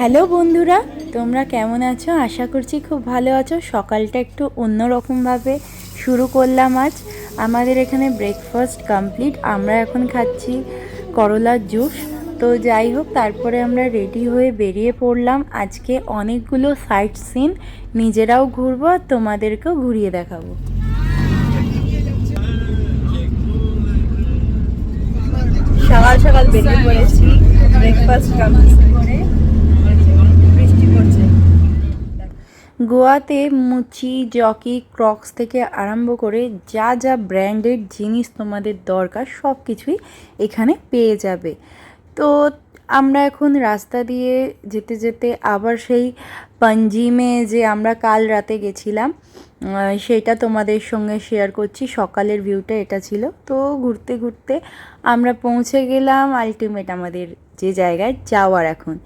Hello বন্ধুরা, তোমরা কেমন আছো? আশা করছি খুব ভালো আছো। সকালটা একটু অন্যরকমভাবে শুরু করলাম আজ। আমাদের এখানে ব্রেকফাস্ট কমপ্লিট। আমরা এখন খাচ্ছি করলার জুস। তো যাই হোক, তারপরে আমরা রেডি হয়ে বেরিয়ে পড়লাম। আজকে অনেকগুলো সাইট সিন নিজেরাও ঘুরবো আর তোমাদেরকেও ঘুরিয়ে দেখাবো। সকাল সকাল বেরিয়ে পড়েছি ব্রেকফাস্ট কমপ্লিট করে। বৃষ্টি পড়ছে। গোয়াতে মুচি, জকি, ক্রক্স থেকে আরম্ভ করে যা যা ব্র্যান্ডেড জিনিস তোমাদের দরকার সব কিছুই এখানে পেয়ে যাবে। তো আমরা এখন রাস্তা দিয়ে যেতে যেতে আবার সেই পাঞ্জিমে যে আমরা কাল রাতে গেছিলাম সেটা তোমাদের সঙ্গে শেয়ার করছি। সকালের ভিউটা এটা ছিল। তো ঘুরতে ঘুরতে আমরা পৌঁছে গেলাম আলটিমেট আমাদের যে জায়গায় যাওয়ার এখন।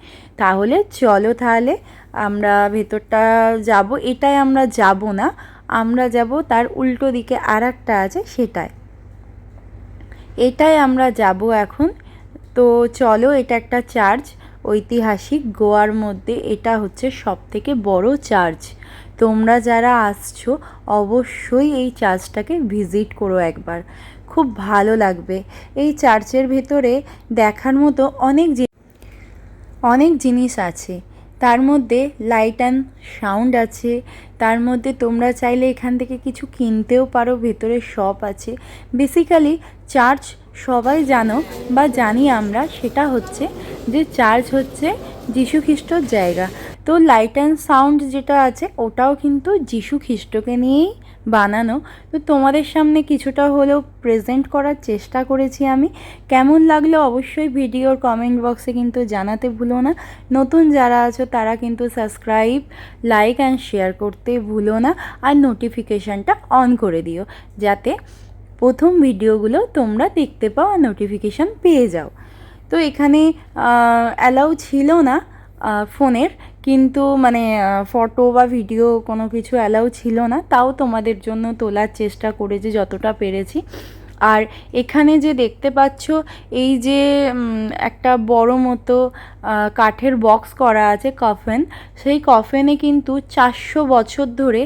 তাহলে চলো, তাহলে আমরা ভেতরটা যাব। এটাই আমরা যাব না, আমরা যাব তার উল্টো দিকে আর একটা আছে সেটাই, এটাই আমরা যাব এখন। তো চলো, এটা একটা চার্চ, ঐতিহাসিক গোয়ার মধ্যে এটা হচ্ছে সবথেকে বড় চার্চ। তোমরা যারা আসছো অবশ্যই এই চার্চটাকে ভিজিট করো একবার, খুব ভালো লাগবে। এই চার্চের ভেতরে দেখার মতো অনেক জিনিস আছে। তার মধ্যে লাইট অ্যান্ড সাউন্ড আছে। তার মধ্যে তোমরা চাইলে এখান থেকে কিছু কিনতেও পারো, ভেতরে শপ আছে। বেসিক্যালি চার্চ সবাই জানো বা জানি আমরা, সেটা হচ্ছে যে চার্চ হচ্ছে যীশু খ্রিস্টর জায়গা। তো লাইট অ্যান্ড সাউন্ড যেটা আছে ওটাও কিন্তু যীশু খ্রিস্টকে নিয়েই বানানো। তো তোমাদের সামনে কিছুটা হলেও প্রেজেন্ট করার চেষ্টা করেছি আমি। কেমন লাগলো অবশ্যই ভিডিওর কমেন্ট বক্সে কিন্তু জানাতে ভুলো না। নতুন যারা আছো তারা কিন্তু সাবস্ক্রাইব, লাইক অ্যান্ড শেয়ার করতে ভুলো না। আর নোটিফিকেশানটা অন করে দিও যাতে প্রথম ভিডিওগুলো তোমরা দেখতে পাও আর নোটিফিকেশান পেয়ে যাও। তো এখানে অ্যালাউ ছিল না ফোনের, কিন্তু মানে ফটো বা ভিডিও কোনো কিছু অ্যালাউ ছিল না। তাও তোমাদের জন্য তোলার চেষ্টা করেছি যতটা পেরেছি। আর এখানে যে দেখতে পাচ্ছ এই যে একটা বড় মতো কাঠের বক্স করা আছে কফেন, সেই কফেনে কিন্তু 400 বছর ধরে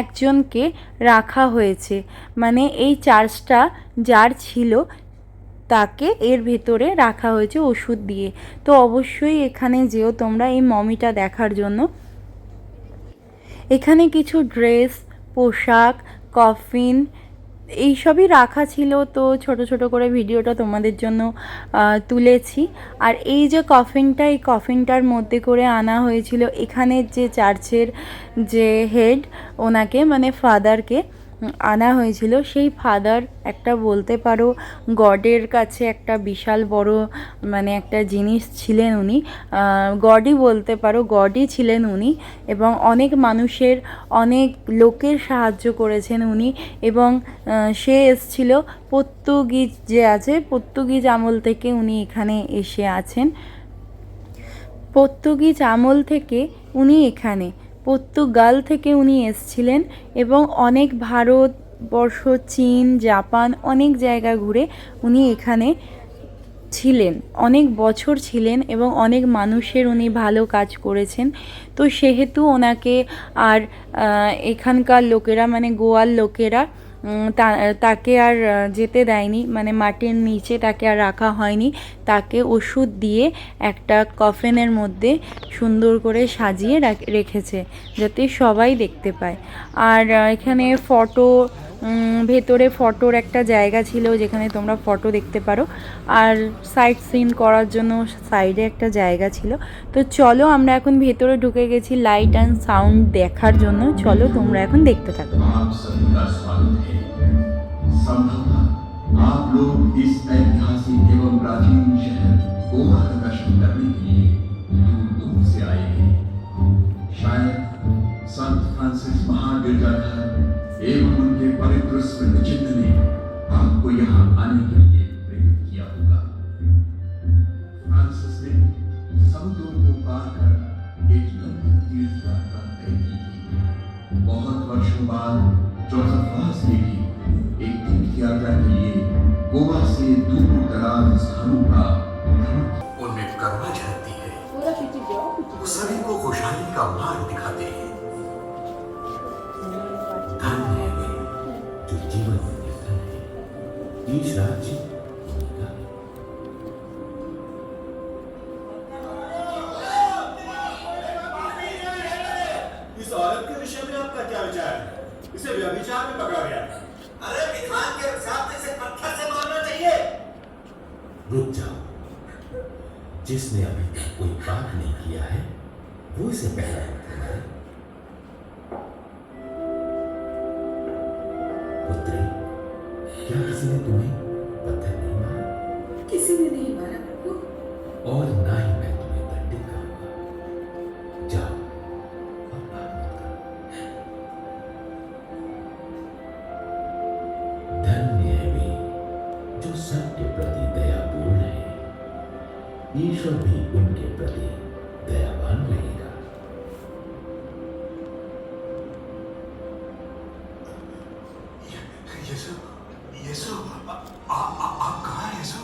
একজনকে রাখা হয়েছে। মানে এই চার্চটা যার ছিল তাকে এর ভেতরে রাখা হয়েছে ওষুধ দিয়ে। তো অবশ্যই এখানে যেও তোমরা এই মমিটা দেখার জন্য। এখানে কিছু ড্রেস, পোশাক, কফিন এইসবই রাখা ছিল। তো ছোট ছোট করে ভিডিওটা তোমাদের জন্য তুলেছি। আর এই যে কফিনটা, এই কফিনটার মধ্যে করে আনা হয়েছিল এখানের যে চার্চের যে হেড, ওনাকে মানে ফাদারকে আনা হয়েছিল। সেই ফাদার একটা বলতে পারো গডের কাছে একটা বিশাল বড় মানে একটা জিনিস ছিলেন উনি। গডই বলতে পারো, গডই ছিলেন উনি। এবং অনেক মানুষের, অনেক লোকের সাহায্য করেছেন উনি। এবং সে এসছিল পর্তুগিজ যে আছে, পর্তুগিজ আমল থেকে উনি এখানে এসে আছেন। পর্তুগিজ আমল থেকে উনি এখানে, পর্তুগাল থেকে উনি এসছিলেন। এবং অনেক ভারতবর্ষ, চীন, জাপান অনেক জায়গা ঘুরে উনি এখানে ছিলেন, অনেক বছর ছিলেন এবং অনেক মানুষের উনি ভালো কাজ করেছেন। তো সেহেতু ওনাকে আর এখানকার লোকেরা মানে গোয়ার লোকেরা তাকে আর যেতে দেয়নি, মানে মাটির নিচে তাকে আর রাখা হয়নি। তাকে ওষুধ দিয়ে একটা কফিনের মধ্যে সুন্দর করে সাজিয়ে রেখেছে যাতে সবাই দেখতে পায়। আর এখানে ফটো, ভেতরে ফটোর একটা জায়গা ছিল যেখানে তোমরা ফটো দেখতে পারো। আর সাইট সিন করার জন্য সাইডে একটা জায়গা ছিল। তো চলো, আমরা এখন ভেতরে ঢুকে গেছি লাইট অ্যান্ড সাউন্ড দেখার জন্য। চলো তোমরা এখন দেখতে থাকো। आप लोग इस ऐतिहासिक एवं प्राचीन शहर गोवा का दर्शन करने के लिए दूर दूर से आए हैं। शायद संत फ्रांसिस महागिरजाघर एवं उनके पवित्र स्मृति चिन्ह ने आपको यहाँ आने के लिए प्रेरित किया होगा। फ्रांसिस ने समुद्रों को पार कर एक लंबी तीर्थ यात्रा तय की थी। बहुत वर्षों बाद जोसेफ ने भी एक तीर्थ यात्रा के लिए गोवा से दूर दराज स्थानों का भ्रमण उनमें करवा जाती है। उस सभी को खुशहाली का मार्ग दिखाते हैं। धन्य है वे जो जीवन में निर्धन है, ईश राज्य उनका है। इस औरत के विषय में आपका क्या विचार है? इसे व्यभिचार में पकड़ा गया। अरे विधान के हिसाब से पत्थर से मारना चाहिए। रुक जाओ, जिसने अभी तक कोई पाप नहीं किया है वो इसे पहला पत्थर मारे। पुत्री, क्या किसी ने तुम्हें पत्थर नहीं मारा? किसी ने नहीं मारा प्रभु। और ना ही मैं तुम्हें दंडित करूंगा। जाओ और पाप मत करो। धन्य है वे जो सबके प्रति दयापूर्ण है, ईश्वर भी उनके प्रति दयावान रहेगा। यीशु, यीशु, आप कहाँ हैं यीशु?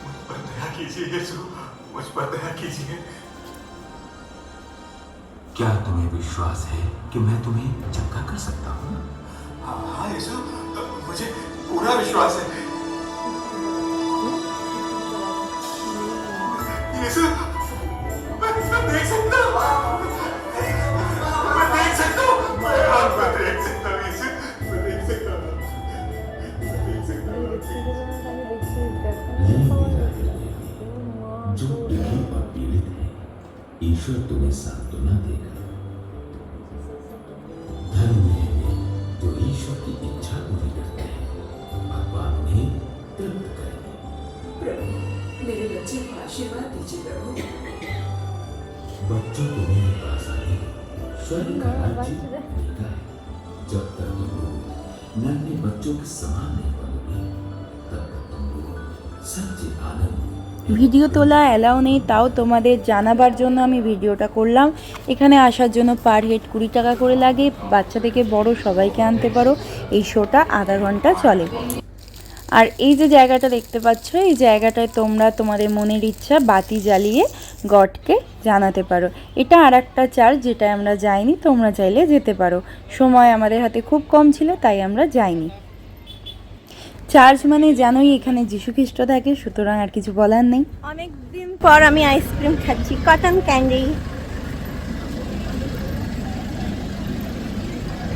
मुझ पर दया कीजिए यीशु, मुझ पर दया कीजिए। क्या तुम्हें विश्वास है कि मैं तुम्हें चंगा कर सकता हूँ? हाँ यीशु, मुझे पूरा विश्वास है। यीशु, मैं देख सकता हूँ, मैं देख सकता हूँ, मैं देख सकता हूँ यीशु, मैं देख सकता हूँ, मैं देख सकता हूँ। ये मेरा हृदय है, जो दुखी और पीड़ित है, ईश्वर तुम्हें सांत्वना देगा। धन्य है वे जो ईश्वर की इच्छा पूरी करते हैं, भगवान उन्हें तृप्त करेंगे। प्रभु मेरे बच्चे को आशीर्वाद दीजिए प्रभु। बच्चों को मेरे पास आने स्वर्ग का राज्य मिलता है। जब तक तुम लोग नन्हे बच्चों के समान नहीं बनोगे, तब तक तुम लोग सच्चे आनंद ভিডিও তোলা অ্যালাউ নেই, তাও তোমাদের জানাবার জন্য আমি ভিডিওটা করলাম। এখানে আসার জন্য পার হেড 20 টাকা করে লাগে, বাচ্চা থেকে বড় সবাইকে আনতে পারো। এই শোটা আধা ঘন্টা চলে। আর এই যে জায়গাটা দেখতে পাচ্ছ, এই জায়গাটায় তোমরা তোমাদের মনের ইচ্ছা বাতি জ্বালিয়ে গডকে জানাতে পারো। এটা আর একটা চার্চ, যেটা আমরা যাইনি, তোমরা চাইলে যেতে পারো। সময় আমাদের হাতে খুব কম ছিল, তাই আমরা যাইনি। চার্চ মানে জানোই এখানে যিশু খ্রিস্ট থাকে, সুতরাং আর কিছু বলার নেই। অনেক দিন পর আমি আইসক্রিম খাচ্ছি, কটন ক্যান্ডি।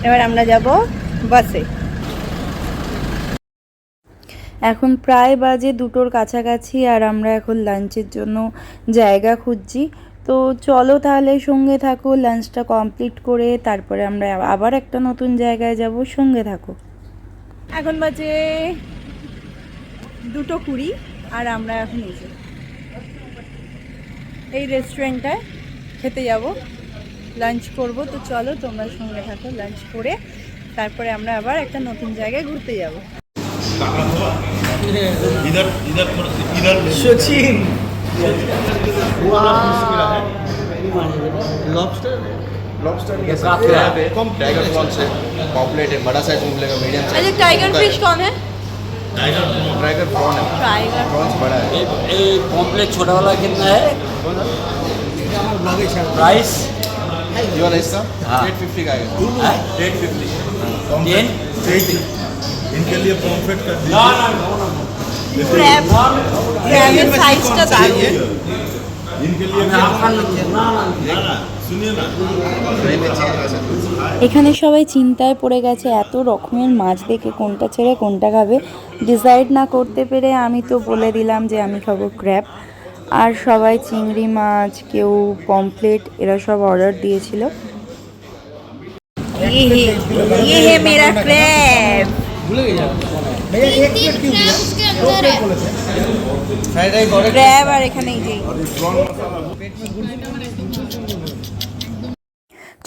এবার আমরা যাব বাসে। এখন প্রায় বাজে 2টোর কাছাকাছি, আর আমরা এখন লাঞ্চের জন্য জায়গা খুঁজছি। তো চলো তাহলে সঙ্গে থাকো, লাঞ্চটা কমপ্লিট করে তারপরে আমরা আবার একটা নতুন জায়গায় যাব। সঙ্গে থাকো। এখন বাজে 2:20 আর আমরা এখন এই রেস্টুরেন্টটায় খেতে যাব, লাঞ্চ করব। তো চলো তোমরা সঙ্গে থাকো, লাঞ্চ করে তারপরে আমরা আবার একটা নতুন জায়গায় ঘুরতে যাব। इधर इधर इधर सचिन लॉबस्टर लॉबस्टर ये काफी है कम टाइगर प्रॉन्स है, पॉपुलेट है, बड़ा साइज मिलेगा, मीडियम साइज। अच्छा टाइगर फिश कौन है? टाइगर प्रॉन है, टाइगर प्रॉन्स बड़ा है। ये पॉम्पलेट छोटा वाला कितना है प्राइस? ये वाला इसका हाँ। 850 का आएगा। 850 10 इनके लिए पॉम्फ्रेट कर क्रैब, क्रैबের সাইজটা দারুণ। इनके लिए सुनिए ना এখানে সবাই চিন্তায় পড়ে গেছে, এত রকমের মাছ দেখে কোনটা ছেড়ে কোনটা খাবে ডিসাইড না করতে পেরে আমি তো বলে দিলাম যে আমি খাবো ক্র্যাব। আর সবাই চিংড়ি মাছ, কেউ পমফ্লেট, এরা সব অর্ডার দিয়েছিল। ये है मेरा क्रैब। क्रैब আর এখানে এই যে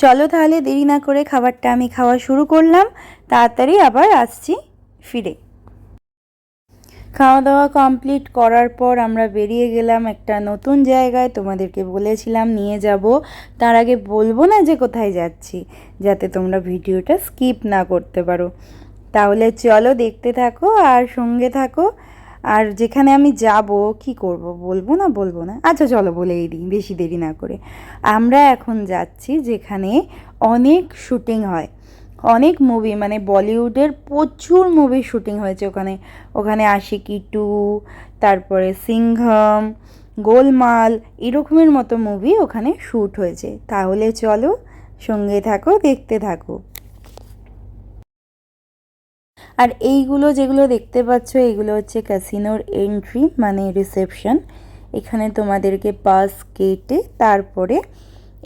চলো তাহলে দেরি না করে খাবারটা আমি খাওয়া শুরু করলাম, তাড়াতাড়ি আবার আসছি ফিরে। খাওয়া দাওয়া কমপ্লিট করার পর আমরা বেরিয়ে গেলাম একটা নতুন জায়গায়। তোমাদেরকে বলেছিলাম নিয়ে যাব, তার আগে বলবো না যে কোথায় যাচ্ছি, যাতে তোমরা ভিডিওটা স্কিপ না করতে পারো। তাহলে চলো দেখতে থাকো আর সঙ্গে থাকো। আর যেখানে আমি যাব কি করব, বলবো না, আচ্ছা চলো বলেই দিই বেশি দেরি না করে। আমরা এখন যাচ্ছি যেখানে অনেক শুটিং হয়, অনেক মুভি, মানে বলিউডের প্রচুর মুভি শুটিং হয়েছে ওখানে। ওখানে আশিকি 2, তারপরে সিংঘম, গোলমাল, এরকমের মতো মুভি ওখানে শ্যুট হয়েছে। তাহলে চলো সঙ্গে থাকো, দেখতে থাকো। আর এইগুলো যেগুলো দেখতে পাচ্ছ এগুলো হচ্ছে ক্যাসিনোর এন্ট্রি, মানে রিসেপশন। এখানে তোমাদেরকে পাস কেটে তারপরে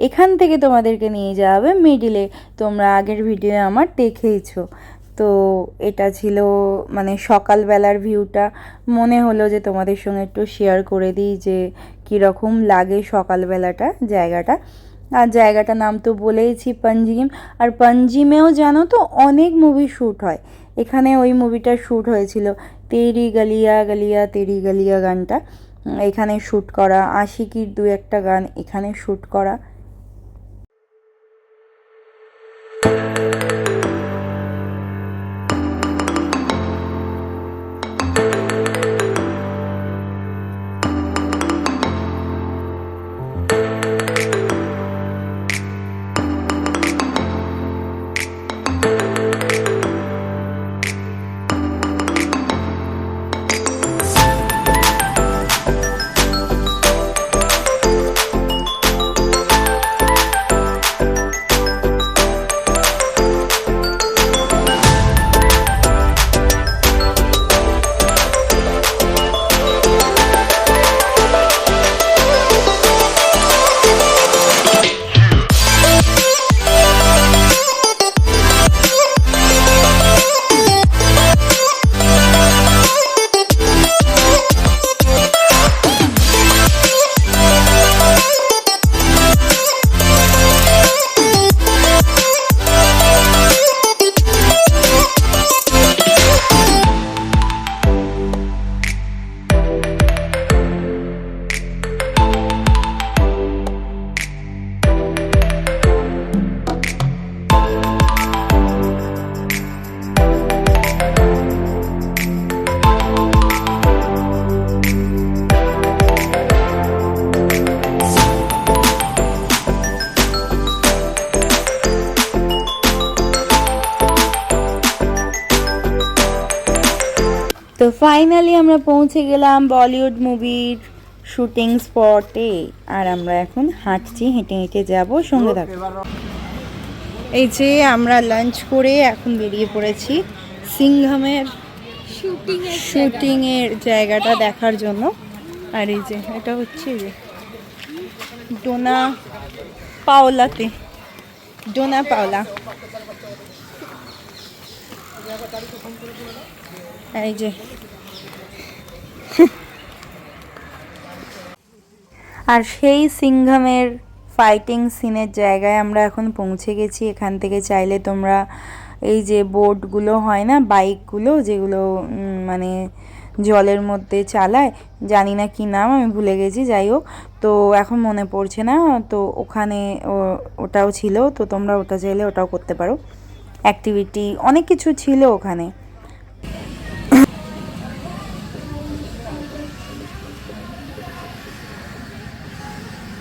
এখান থেকে তোমাদেরকে নিয়ে যাওয়া হবে মিডিলে। তোমরা আগের ভিডিও আমার দেখেইছো। তো এটা ছিল মানে সকালবেলার ভিউটা, মনে হলো যে তোমাদের সঙ্গে একটু শেয়ার করে দিই যে কীরকম লাগে সকালবেলাটা জায়গাটা। আর জায়গাটার নাম তো বলেইছি পাঞ্জিম। আর পাঞ্জিমেও জানো তো অনেক মুভি শ্যুট হয়। এখানে ওই মুভিটা শ্যুট হয়েছিল, তেরি গলিয়া গলিয়া তেরি গলিয়া গানটা এখানে শ্যুট করা, আশিকির 2-1 গান এখানে শ্যুট করা। তো ফাইনালি আমরা পৌঁছে গেলাম বলিউড মুভির শুটিং স্পটে। আর আমরা এখন হাঁটছি, হেঁটে হেঁটে যাবো, সঙ্গে থাকো। এই যে আমরা লাঞ্চ করে এখন বেরিয়ে পড়েছি সিংঘমের শুটিংয়ের জায়গাটা দেখার জন্য। আর এই যে এটা হচ্ছে যে ডোনা পাওলা। এই যে আর সেই সিংঘমের ফাইটিং সিনের জায়গায় আমরা এখন পৌঁছে গেছি। এখান থেকে চাইলে তোমরা এই যে বোটগুলো হয় না, বাইকগুলো যেগুলো মানে জলের মধ্যে চালায়, জানি না কি নাম, আমি ভুলে গেছি, যাই হোক তো এখন মনে পড়ছে না, তো ওখানে ওটাও ছিল, তো তোমরা ওটা চাইলে ওটাও করতে পারো। অ্যাক্টিভিটি অনেক কিছু ছিল ওখানে।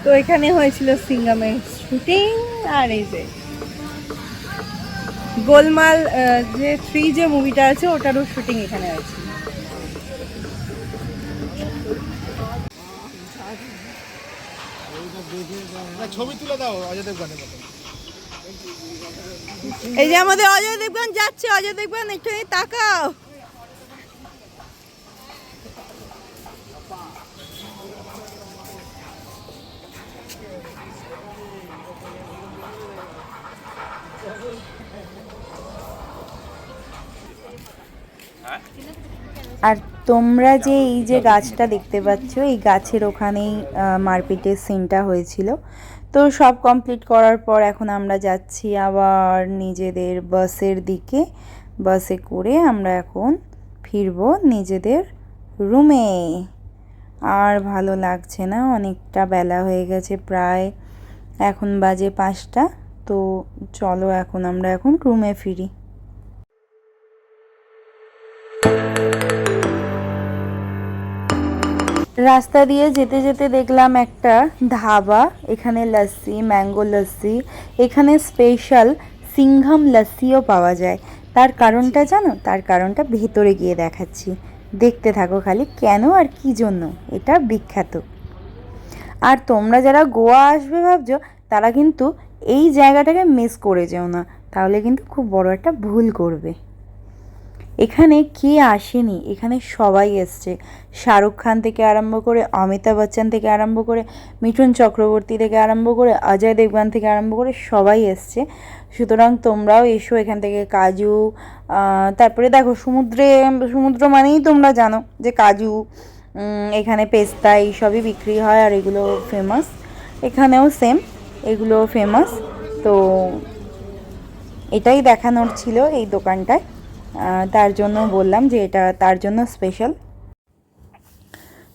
তো এখানে হয়েছিল সিংঘমের শুটিং। আর এই যে গোলমাল যে 3 যে মুভিটা আছে ওটারও শুটিং এখানে আছে। ছবি তুলে দাও অজয় দেবগনের মতো। এই যে আমাদের অজয় দেবগন যাচ্ছে, অজয় দেবগন একটু তাকাও। আর তোমরা যে এই যে গাছটা দেখতে পাচ্ছ, এই গাছের ওখানেই মারপিটের সিনটা হয়েছিল। তো সব কমপ্লিট করার পর এখন আমরা যাচ্ছি আবার নিজেদের বাসের দিকে। বাসে করে আমরা এখন ফিরবো নিজেদের রুমে। আর ভালো লাগছে না, অনেকটা বেলা হয়ে গেছে, প্রায় এখন বাজে 5টা। তো চলো এখন আমরা রুমে ফিরি। রাস্তা দিয়ে যেতে যেতে দেখলাম একটা ধাবা, এখানে লস্যি, ম্যাঙ্গো লস্যি, এখানে স্পেশাল সিংঘাম লস্যিও পাওয়া যায়। তার কারণটা জানো? তার কারণটা ভেতরে গিয়ে দেখাচ্ছি, দেখতে থাকো খালি কেন আর কি জন্য এটা বিখ্যাত। আর তোমরা যারা গোয়া আসবে ভাবছো তারা কিন্তু এই জায়গাটাকে মিস করে যেও না, তাহলে কিন্তু খুব বড় একটা ভুল করবে। এখানে কে আসেনি, এখানে সবাই এসছে। শাহরুখ খান থেকে আরম্ভ করে, অমিতাভ বচ্চন থেকে আরম্ভ করে, মিঠুন চক্রবর্তী থেকে আরম্ভ করে, অজয় দেবগন থেকে আরম্ভ করে সবাই এসছে। সুতরাং তোমরাও এসো। এখান থেকে কাজু, তারপরে দেখো সমুদ্র মানেই তোমরা জানো যে কাজু, এখানে পেস্তা এইসবই বিক্রি হয় আর এগুলো ফেমাস। এখানেও সেম, এগুলো ফেমাস। তো এটাই দেখানোর ছিল এই দোকানটায়, তার জন্য বললাম যে এটা তার জন্য স্পেশাল।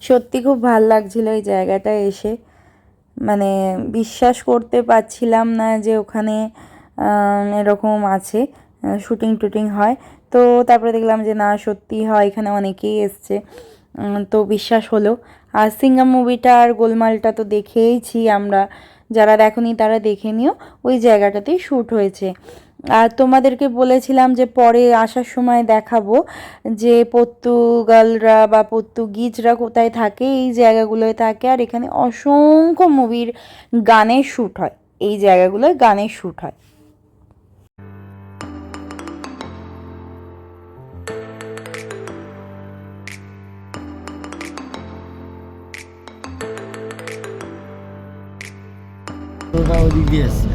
সত্যি খুব ভাল লাগছিল এই জায়গাটায় এসে, মানে বিশ্বাস করতে পারছিলাম না যে ওখানে এরকম আছে, শুটিং টুটিং হয়। তো তারপরে দেখলাম যে না, সত্যি হয়, এখানে অনেকেই এসছে, তো বিশ্বাস হলো। আর সিংঘাম মুভিটা আর গোলমালটা তো দেখেইছি আমরা, যারা দেখোনি তারা দেখে নিও, ওই জায়গাটাতেই শ্যুট হয়েছে। আর তোমাদেরকে বলেছিলাম যে পরে আসার সময় দেখাবো যে পর্তুগালরা বা পর্তুগিজরা কোথায় থাকে, এই জায়গাগুলোয় থাকে। আর এখানে অসংখ্য মুভির গানের শ্যুট হয়, এই জায়গাগুলোয় গানের শ্যুট হয়। ওদিক দিয়ে আসছে।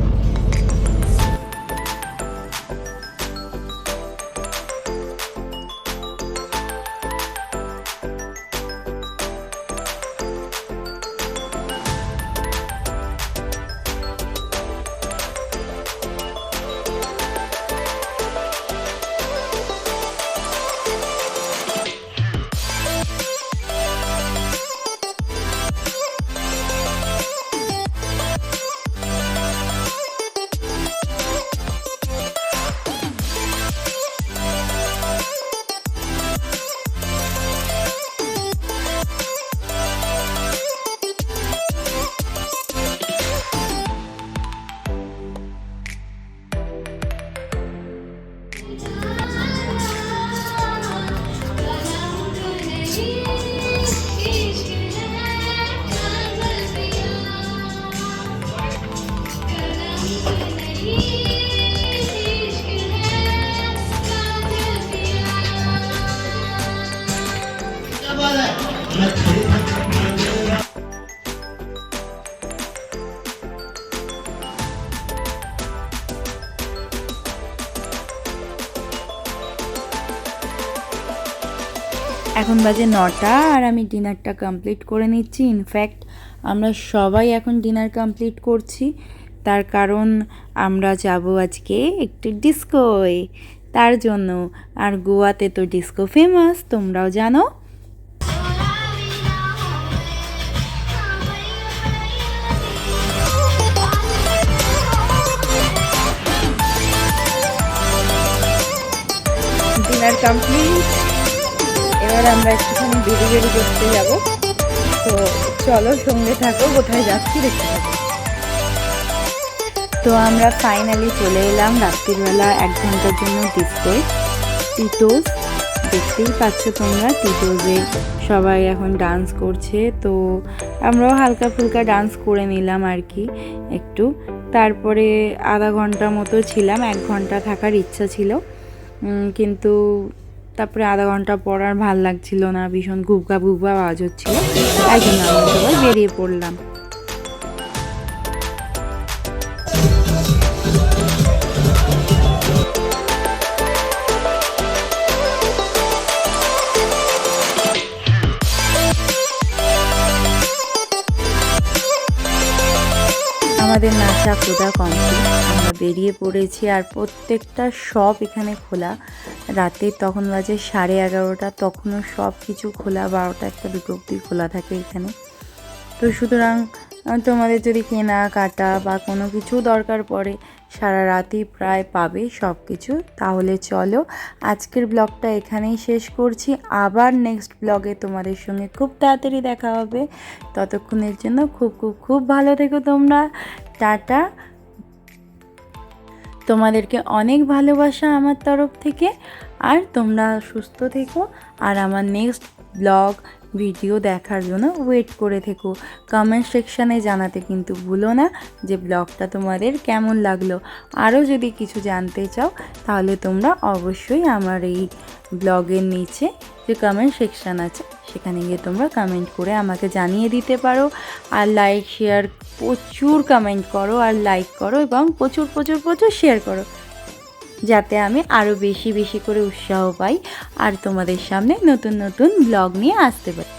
এখন বাজে 9টা আর আমি ডিনারটা কমপ্লিট করে নিচ্ছি। ইনফ্যাক্ট আমরা সবাই এখন ডিনার কমপ্লিট করছি, তার কারণ আমরা যাব আজকে একটু ডিস্কোয়, তার জন্য। আর গোয়াতে তো ডিস্কো ফেমাস, তোমরাও জানো। ডিনার কমপ্লিট, এবার আমরা একটুখানি বেরি করতে যাব। তো চলো সঙ্গে থাকো, কোথায় যাচ্ছি দেখতে থাকো। তো আমরা ফাইনালি চলে এলাম রাত্রিবেলা 1 ঘন্টার জন্য ডিস্কোয়, টিটোস। দেখতেই পাচ্ছ তোমরা, টিটোসে সবাই এখন ডান্স করছে। তো আমরাও হালকা ফুলকা ডান্স করে নিলাম আর কি একটু। তারপরে আধা ঘন্টা মতো ছিলাম, 1 ঘন্টা থাকার ইচ্ছা ছিল, কিন্তু তারপরে আধা ঘন্টা পর আর ভাল লাগছিল না, ভীষণ ঘুপঘা আওয়াজ হচ্ছিল, তাই জন্য আমরা সবাই বেরিয়ে পড়লাম। আমাদের নাচা কোদা কমপ্লিট, আমরা বেরিয়ে পড়েছি। আর প্রত্যেকটা শপ এখানে খোলা, রাতে তখন বাজে 11:30, তখনও সব কিছু খোলা, 12টা 1টা 2টো অবধি খোলা থাকে এখানে। তো সুতরাং তোমাদের যদি কেনাকাটা বা কোনো কিছু দরকার পড়ে সারা রাতই প্রায় পাবে সব কিছু। তাহলে চলো আজকের ব্লগটা এখানেই শেষ করছি, আবার নেক্সট ব্লগে তোমাদের সঙ্গে খুব তাড়াতাড়ি দেখা হবে। ততক্ষণের জন্য খুব খুব খুব ভালো থেকো তোমরা, টাটা। তোমাদেরকে অনেক ভালোবাসা আমার তরফ থেকে, আর তোমরা সুস্থ থেকো আর আমার নেক্সট ব্লগ ভিডিও দেখার জন্য ওয়েট করে থেকো। কমেন্ট সেকশানে জানাতে কিন্তু ভুলো না যে ব্লগটা তোমাদের কেমন লাগলো। আরও যদি কিছু জানতে চাও তাহলে তোমরা অবশ্যই আমার এই ব্লগের নিচে যে কমেন্ট সেকশান আছে সেখানে গিয়ে তোমরা কমেন্ট করে আমাকে জানিয়ে দিতে পারো। আর লাইক শেয়ার, প্রচুর কমেন্ট করো আর লাইক করো এবং প্রচুর প্রচুর প্রচুর শেয়ার করো, যাতে আমি আরও বেশি বেশি করে উৎসাহ পাই আর তোমাদের সামনে নতুন নতুন ব্লগ নিয়ে আসতে পারি।